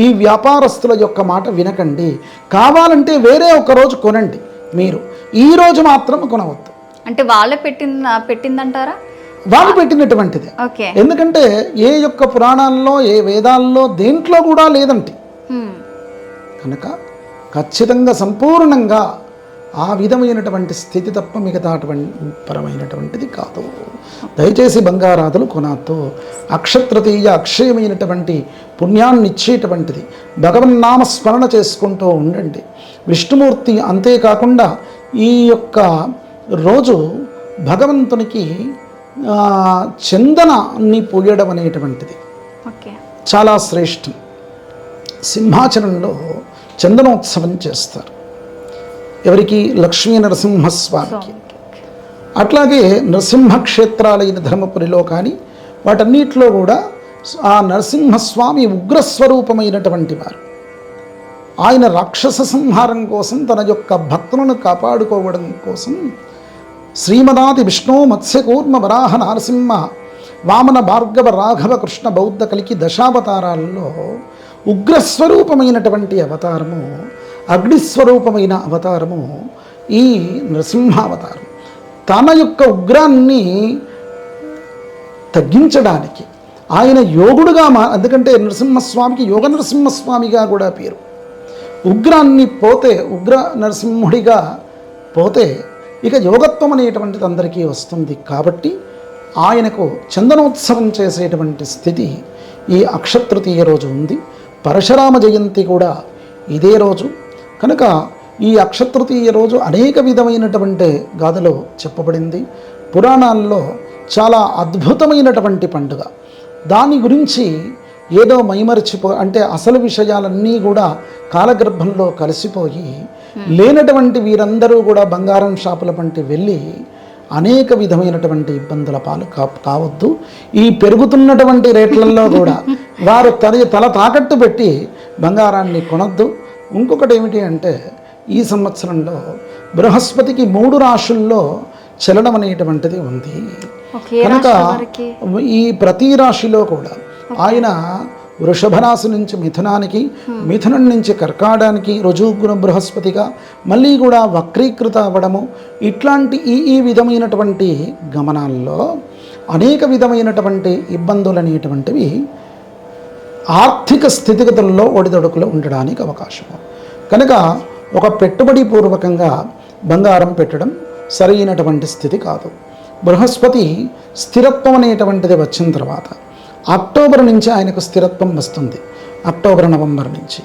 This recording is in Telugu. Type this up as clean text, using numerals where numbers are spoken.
ఈ వ్యాపారస్తుల యొక్క మాట వినకండి. కావాలంటే వేరే ఒక రోజు కొనండి, మీరు ఈ రోజు మాత్రం కొనవద్దు. అంటే వాళ్ళే పెట్టిందంటారా? వాళ్ళు పెట్టినటువంటిది. ఎందుకంటే ఏ యొక్క పురాణాల్లో, ఏ వేదాల్లో, దేంట్లో కూడా లేదంటే కనుక ఖచ్చితంగా సంపూర్ణంగా ఆ విధమైనటువంటి స్థితి తప్ప మిగతా పరమైనటువంటిది కాదు. దయచేసి బంగారాదులు కొనద్దు. అక్షతృతీయ అక్షయమైనటువంటి పుణ్యాన్ని ఇచ్చేటువంటిది. భగవన్నామ స్మరణ చేసుకుంటూ ఉండండి. విష్ణుమూర్తి అంతేకాకుండా ఈ యొక్క రోజు భగవంతునికి చందనాన్ని పూయడం అనేటువంటిది చాలా శ్రేష్టం. సింహాచలంలో చందనోత్సవం చేస్తారు. ఎవరికి? లక్ష్మీ నరసింహస్వామికి. అట్లాగే నరసింహ క్షేత్రాలైన ధర్మపురిలో కానీ వాటన్నిటిలో కూడా ఆ నరసింహస్వామి ఉగ్రస్వరూపమైనటువంటి వారు. ఆయన రాక్షస సంహారం కోసం, తన యొక్క భక్తులను కాపాడుకోవడం కోసం శ్రీమదాది విష్ణు మత్స్యకూర్మ వరాహ నరసింహ వామన భార్గవ రాఘవ కృష్ణ బౌద్ధ కలికి దశావతారాల్లో ఉగ్రస్వరూపమైనటువంటి అవతారము, అగ్నిస్వరూపమైన అవతారము ఈ నరసింహావతారం. తన యొక్క ఉగ్రాన్ని తగ్గించడానికి ఆయన యోగుడుగా ఎందుకంటే నరసింహస్వామికి యోగ నరసింహస్వామిగా కూడా పేరు. ఉగ్రాన్ని పోతే, ఉగ్ర నరసింహుడిగా పోతే ఇక యోగత్వం అనేటువంటిది అందరికీ వస్తుంది. కాబట్టి ఆయనకు చందనోత్సవం చేసేటువంటి స్థితి ఈ అక్షతృతీయ రోజు ఉంది. పరశురామ జయంతి కూడా ఇదే రోజు కనుక ఈ అక్షతృతీయ రోజు అనేక విధమైనటువంటి గాథలో చెప్పబడింది. పురాణాల్లో చాలా అద్భుతమైనటువంటి పండుగ. దాని గురించి ఏదో అంటే అసలు విషయాలన్నీ కూడా కాలగర్భంలో కలిసిపోయి లేనటువంటి వీరందరూ కూడా బంగారం షాపుల వంటి వెళ్ళి అనేక విధమైనటువంటి ఇబ్బందుల పాలు కావద్దు. ఈ పెరుగుతున్నటువంటి రేట్లలో కూడా వారు తల తాకట్టు పెట్టి బంగారాన్ని కొనద్దు. ఇంకొకటి ఏమిటి అంటే ఈ సంవత్సరంలో బృహస్పతికి 3 రాశుల్లో చలనం అనేటువంటిది ఉంది కనుక ఈ ప్రతి రాశిలో కూడా ఆయన వృషభ రాశి నుంచి మిథునానికి, మిథునం నుంచి కర్కాటానికి రుజుగుణ బృహస్పతిగా మళ్ళీ కూడా వక్రీకృత అవ్వడము, ఇట్లాంటి ఈ విధమైనటువంటి గమనాల్లో అనేక విధమైనటువంటి ఇబ్బందులు అనేటువంటివి ఆర్థిక స్థితిగతుల్లో ఒడిదొడుకులు ఉండడానికి అవకాశము. కనుక ఒక పెట్టుబడి పూర్వకంగా బంగారం పెట్టడం సరైనటువంటి స్థితి కాదు. బృహస్పతి స్థిరత్వం అనేటువంటిది వచ్చిన తర్వాత అక్టోబర్ నుంచి ఆయనకు స్థిరత్వం వస్తుంది. అక్టోబర్, నవంబర్ నుంచి